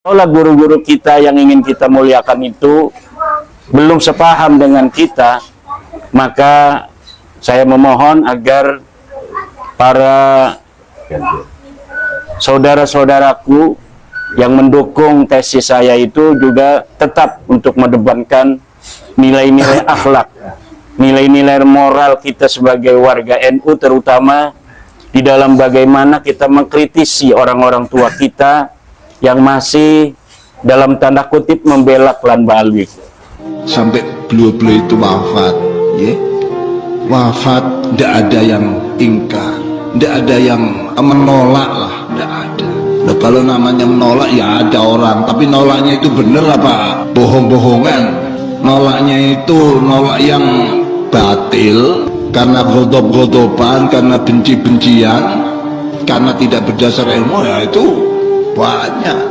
Kalau guru-guru kita yang ingin kita muliakan itu belum sepaham dengan kita, maka saya memohon agar para saudara-saudaraku yang mendukung tesis saya itu juga tetap untuk mendepankan nilai-nilai akhlak, nilai-nilai moral kita sebagai warga NU, terutama di dalam bagaimana kita mengkritisi orang-orang tua kita yang masih dalam tanda kutip membela klan Ba'alwi. Sampai beliau-beliau itu wafat, ya. Wafat, tidak ada yang ingkar, tidak ada yang menolak lah, tidak ada. Nah, kalau namanya menolak ya ada orang, tapi nolaknya itu bener apa bohong-bohongan? Nolaknya itu nolak yang batil, karena godop-godopan, karena benci-bencian, karena tidak berdasar ilmu, ya itu banyak.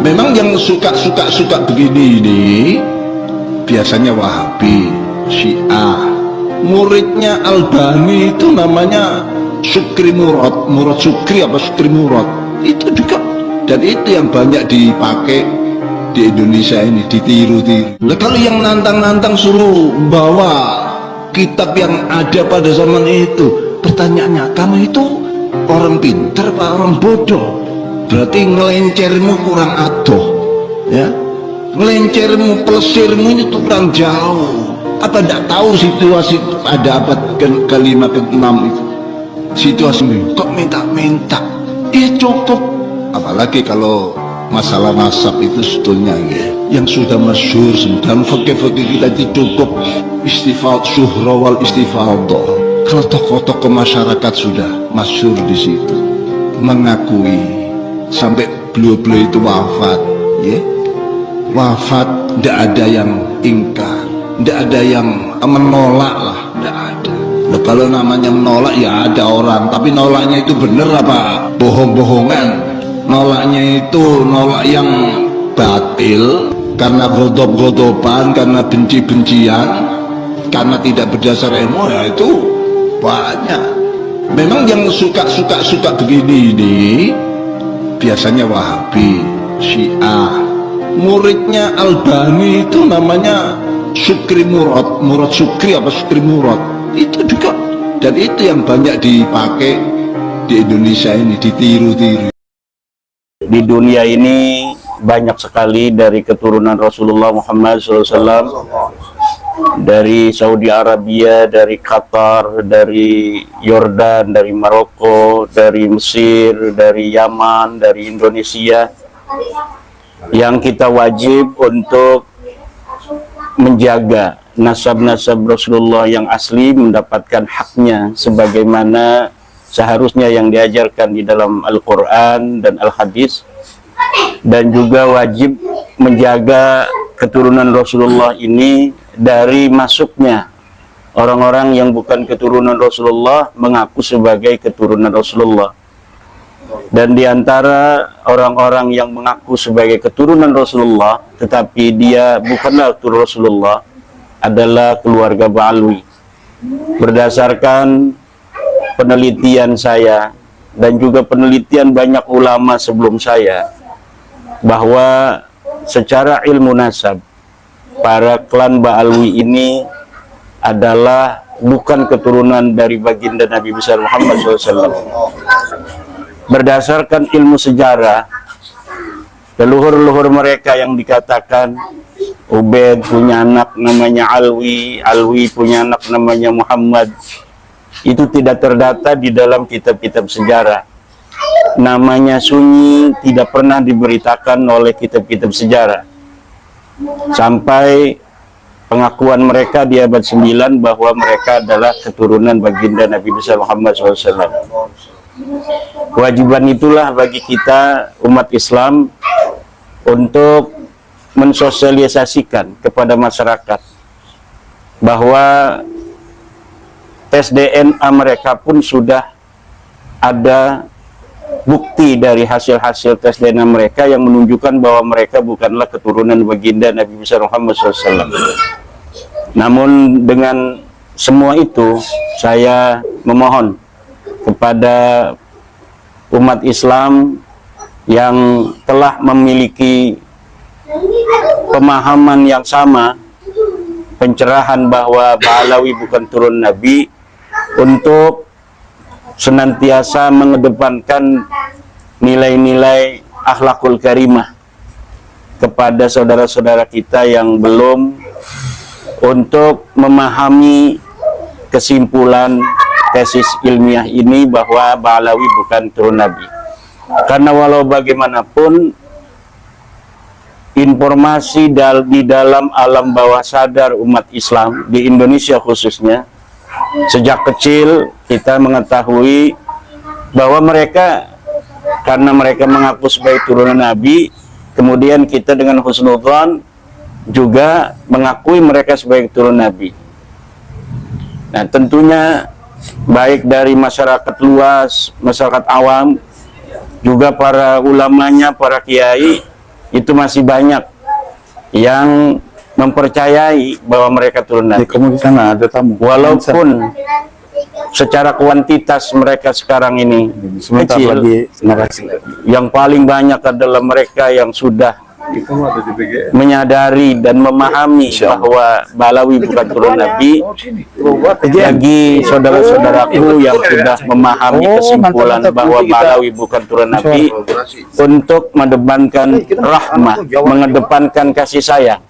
Memang yang suka begini ini biasanya Wahabi, Syiah. Muridnya Albani itu namanya Sukri Murad, Murad Sukri apa Sukri Murad, itu juga, dan itu yang banyak dipakai di Indonesia ini, ditiru-tiru. Nah, kalau yang nantang-nantang suruh bawa kitab yang ada pada zaman itu, pertanyaannya, kamu itu orang pintar apa orang bodoh? Berarti ngelencermu kurang adoh, ya, ngelencermu, pelesirmu itu kurang jauh. Apa tidak tahu situasi pada abad ke-5 ke-6 itu, situasi ini kok minta-minta? Cukup. Apalagi kalau masalah nasab itu sebetulnya ya, yang sudah masyhur dan fakih-fakih kita itu cukup istifad syuhra wal istifadah. Kalau tokoh-tokoh masyarakat sudah masyhur di situ mengakui, sampai beliau-beliau itu wafat, ya, wafat, tidak ada yang ingkar, tidak ada yang menolak lah, tidak ada. Nah, kalau namanya menolak ya ada orang, tapi nolaknya itu bener apa bohong-bohongan? Nolaknya itu nolak yang batil, karena godop-godopan, karena benci-bencian, karena tidak berdasar ilmu, ya itu banyak. Memang yang suka begini ini biasanya Wahabi, Syiah. Muridnya Albani itu namanya Sukri Murad, Murad Sukri apa Sukri Murad, itu juga, dan itu yang banyak dipakai di Indonesia ini, ditiru-tiru. Di dunia ini banyak sekali dari keturunan Rasulullah Muhammad SAW, dari Saudi Arabia, dari Qatar, dari Yordan, dari Maroko, dari Mesir, dari Yaman, dari Indonesia, yang kita wajib untuk menjaga nasab-nasab Rasulullah yang asli, mendapatkan haknya sebagaimana seharusnya yang diajarkan di dalam Al-Quran dan Al-Hadis, dan juga wajib menjaga keturunan Rasulullah ini dari masuknya orang-orang yang bukan keturunan Rasulullah mengaku sebagai keturunan Rasulullah. Dan diantara orang-orang yang mengaku sebagai keturunan Rasulullah tetapi dia bukanlah keturunan Rasulullah adalah keluarga Ba'alwi. Berdasarkan penelitian saya dan juga penelitian banyak ulama sebelum saya, bahwa secara ilmu nasab para klan Ba'alwi ini adalah bukan keturunan dari baginda Nabi besar Muhammad SAW. Berdasarkan ilmu sejarah, leluhur-leluhur mereka yang dikatakan Ubaid punya anak namanya Alwi, Alwi punya anak namanya Muhammad, itu tidak terdata di dalam kitab-kitab sejarah. Namanya sunyi, tidak pernah diberitakan oleh kitab-kitab sejarah. Sampai pengakuan mereka di abad 9 bahwa mereka adalah keturunan baginda Nabi besar Muhammad SAW. Kewajiban itulah bagi kita umat Islam untuk mensosialisasikan kepada masyarakat bahwa tes DNA mereka pun sudah ada bukti dari hasil-hasil tes DNA mereka yang menunjukkan bahwa mereka bukanlah keturunan baginda Nabi besar Muhammad SAW. Namun dengan semua itu, saya memohon kepada umat Islam yang telah memiliki pemahaman yang sama, pencerahan bahwa Ba'alawi bukan turun Nabi, untuk senantiasa mengedepankan nilai-nilai akhlakul karimah kepada saudara-saudara kita yang belum, untuk memahami kesimpulan tesis ilmiah ini bahwa Ba'alawi bukan turun Nabi. Karena walau bagaimanapun informasi di dalam alam bawah sadar umat Islam di Indonesia khususnya, sejak kecil kita mengetahui bahwa mereka, karena mereka mengaku sebagai turunan Nabi, kemudian kita dengan husnudzon juga mengakui mereka sebagai turunan Nabi. Nah, tentunya baik dari masyarakat luas, masyarakat awam, juga para ulamanya, para kiai, itu masih banyak yang mempercayai bahwa mereka turun Nabi. Kamu di sana ada tamu. Walaupun secara kuantitas mereka sekarang ini Sebentar kecil, lagi, terima kasih. yang paling banyak adalah mereka yang sudah menyadari dan memahami bahwa Ba'alawi bukan turun Nabi. Bagi saudara-saudaraku yang sudah memahami kesimpulan bahwa Ba'alawi bukan turun Nabi, untuk mengedepankan rahmah, mengedepankan kasih sayang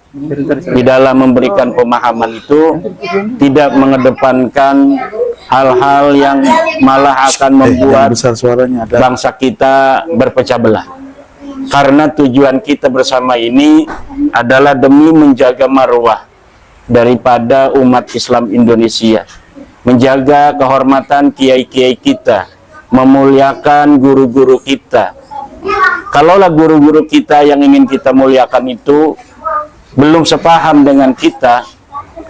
di dalam memberikan pemahaman itu, tidak mengedepankan hal-hal yang malah akan membuat bangsa kita berpecah belah. Karena tujuan kita bersama ini adalah demi menjaga marwah daripada umat Islam Indonesia, menjaga kehormatan kiai-kiai kita, memuliakan guru-guru kita. Kalaulah guru-guru kita yang ingin kita muliakan itu belum sepaham dengan kita,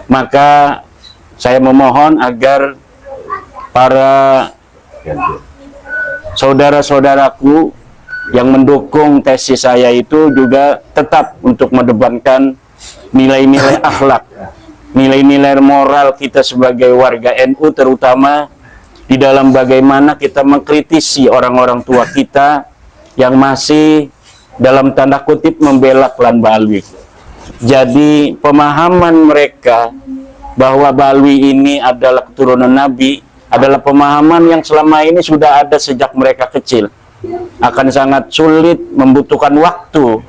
maka saya memohon agar para saudara-saudaraku yang mendukung tesis saya itu juga tetap untuk mengedepankan nilai-nilai akhlak, nilai-nilai moral kita sebagai warga NU, terutama di dalam bagaimana kita mengkritisi orang-orang tua kita yang masih dalam tanda kutip membela klan Ba'alawi. Jadi pemahaman mereka bahwa Ba'alawi ini adalah keturunan Nabi adalah pemahaman yang selama ini sudah ada sejak mereka kecil. Akan sangat sulit, membutuhkan waktu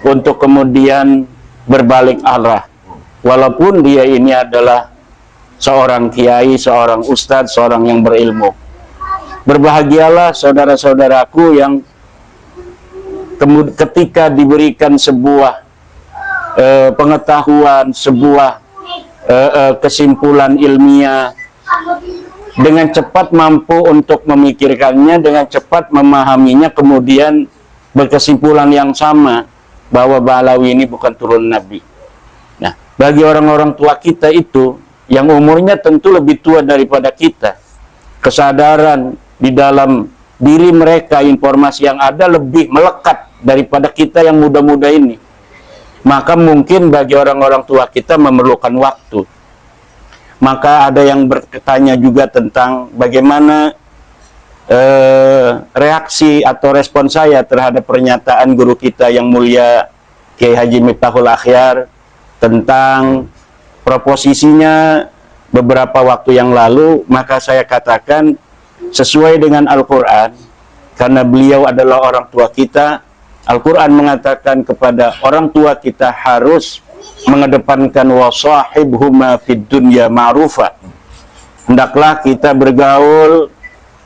untuk kemudian berbalik arah. Walaupun dia ini adalah seorang kiai, seorang ustadz, seorang yang berilmu. Berbahagialah saudara-saudaraku yang ketika diberikan sebuah pengetahuan, sebuah kesimpulan ilmiah, dengan cepat mampu untuk memikirkannya, dengan cepat memahaminya, kemudian berkesimpulan yang sama bahwa Ba'alawi ini bukan turun Nabi. Nah, bagi orang-orang tua kita itu yang umurnya tentu lebih tua daripada kita, kesadaran di dalam diri mereka, informasi yang ada lebih melekat daripada kita yang muda-muda ini. Maka mungkin bagi orang-orang tua kita memerlukan waktu. Maka ada yang bertanya juga tentang bagaimana reaksi atau respon saya terhadap pernyataan guru kita yang mulia Kiai Haji Miftahul Akhyar tentang proposisinya beberapa waktu yang lalu. Maka saya katakan sesuai dengan Al-Quran, karena beliau adalah orang tua kita. Al-Quran mengatakan kepada orang tua kita harus mengedepankan wasahibhuma fid dunya ma'rufa. Hendaklah kita bergaul,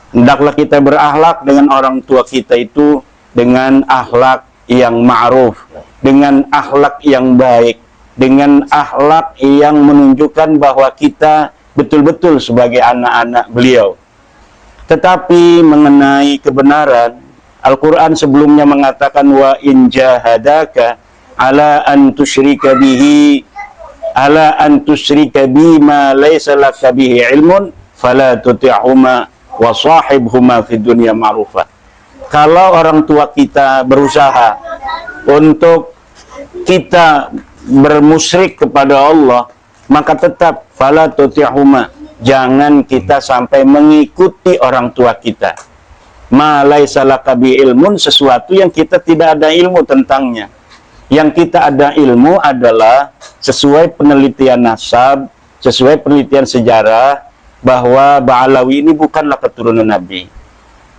hendaklah kita berakhlak dengan orang tua kita itu dengan akhlak yang ma'ruf, dengan akhlak yang baik, dengan akhlak yang menunjukkan bahwa kita betul-betul sebagai anak-anak beliau. Tetapi mengenai kebenaran, Al-Quran sebelumnya mengatakan wa in jahadaka ala an tusyrika bihi ala an tusyrika bima laysa laka bihi ilmun fala tuti'huma wa sahibhuma fid dunya ma'rufa. Kalau orang tua kita berusaha untuk kita bermusyrik kepada Allah, maka tetap fala tuti'huma, jangan kita sampai mengikuti orang tua kita. ma laisa laka bi ilmun, sesuatu yang kita tidak ada ilmu tentangnya. Yang kita ada ilmu adalah sesuai penelitian nasab, sesuai penelitian sejarah, bahwa Ba'alawi ini bukanlah keturunan Nabi.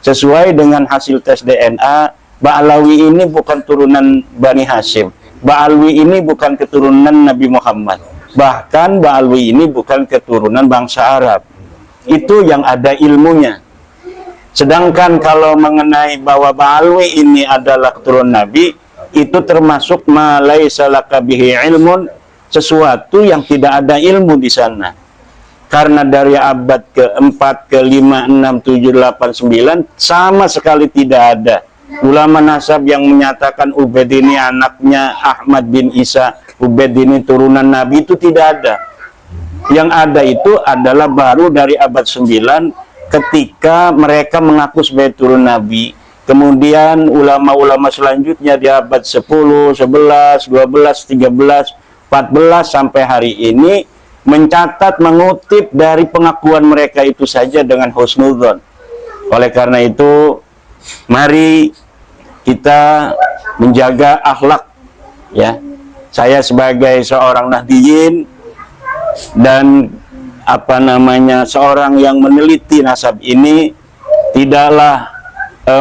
Sesuai dengan hasil tes DNA, Ba'alawi ini bukan turunan Bani Hashim. Ba'alwi ini bukan keturunan Nabi Muhammad. Bahkan Ba'alwi ini bukan keturunan bangsa Arab. Itu yang ada ilmunya. Sedangkan kalau mengenai bahwa Ba'alwi ini adalah keturunan Nabi, itu termasuk ma laisa laka bihi ilmun, sesuatu yang tidak ada ilmu di sana. Karena dari abad ke-4, ke-5, 6, 7, 8, 9 sama sekali tidak ada ulama nasab yang menyatakan Ubaid ini anaknya Ahmad bin Isa, Ubaid ini turunan Nabi, itu tidak ada. Yang ada itu adalah baru dari abad 9 ketika mereka mengaku sebagai turun Nabi. Kemudian ulama-ulama selanjutnya di abad 10, 11, 12, 13, 14 sampai hari ini mencatat, mengutip dari pengakuan mereka itu saja dengan husnudzon. Oleh karena itu, mari kita menjaga akhlak, ya. Saya sebagai seorang nahdiyin dan seorang yang meneliti nasab ini, tidaklah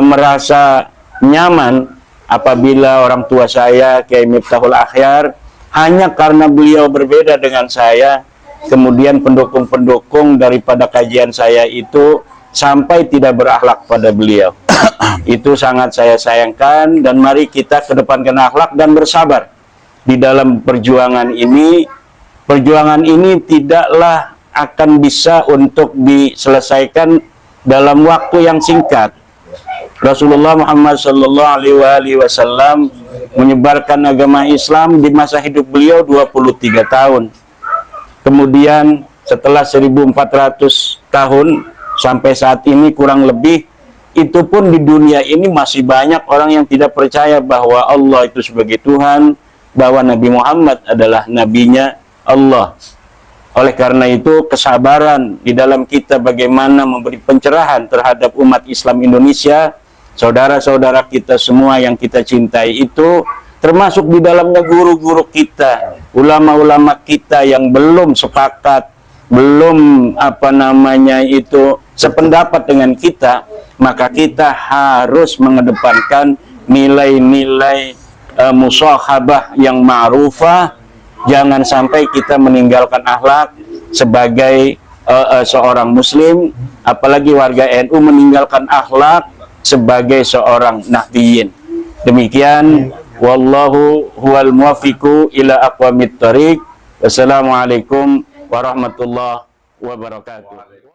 merasa nyaman apabila orang tua saya Kiai Miftahul Akhyar, hanya karena beliau berbeda dengan saya, kemudian pendukung-pendukung daripada kajian saya itu sampai tidak berakhlak pada beliau. Itu sangat saya sayangkan, dan mari kita kedepankan akhlak dan bersabar di dalam perjuangan ini. Perjuangan ini tidaklah akan bisa untuk diselesaikan dalam waktu yang singkat. Rasulullah Muhammad SAW menyebarkan agama Islam di masa hidup beliau 23 tahun. Kemudian setelah 1400 tahun sampai saat ini kurang lebih, itu pun di dunia ini masih banyak orang yang tidak percaya bahwa Allah itu sebagai Tuhan, bahwa Nabi Muhammad adalah nabinya Allah. Oleh karena itu, kesabaran di dalam kita bagaimana memberi pencerahan terhadap umat Islam Indonesia, saudara-saudara kita semua yang kita cintai itu, termasuk di dalamnya guru-guru kita, ulama-ulama kita yang belum sepakat, belum sependapat dengan kita, maka kita harus mengedepankan nilai-nilai musahabah yang ma'rufah. Jangan sampai kita meninggalkan akhlak sebagai seorang muslim, apalagi warga NU meninggalkan akhlak sebagai seorang nahdiyin. Demikian, wallahu huwal muwaffiqu ila aqwamit thoriq. Wassalamualaikum warahmatullahi wabarakatuh.